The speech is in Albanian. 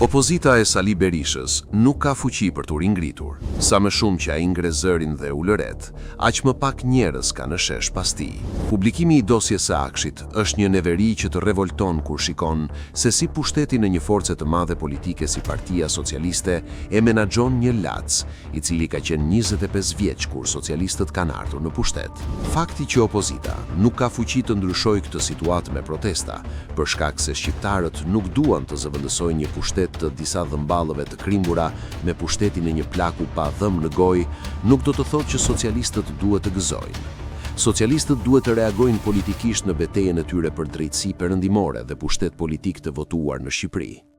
Opozita e Sali Berishës nuk ka fuqi për t'u ringritur. Sa më shumë që ai ngre zërin dhe u lëret, aq më pak njerëz ka në shesh pas tij. Publikimi i dosjes së Akshit është një neveri që të revolton kur shikon se si pushteti në një forcë të madhe politike si Partia Socialiste e menaxhon një lac, i cili ka qenë 25 vjeç kur socialistët kanë ardhur në pushtet. Fakti që opozita nuk ka fuqi të ndryshojë këtë situatë me protesta, për shkak se shqiptarët nuk duan të zëvendësojnë një pushtet të disa dhëmballëve të krimbura me pushtetin e një plaku pa dhëmë në gojë, nuk do të thotë që socialistët duhet të gëzojnë. Socialistët duhet të reagojnë politikisht në betejën e tyre për drejtësi perëndimore dhe pushtet politik të votuar në Shqipëri.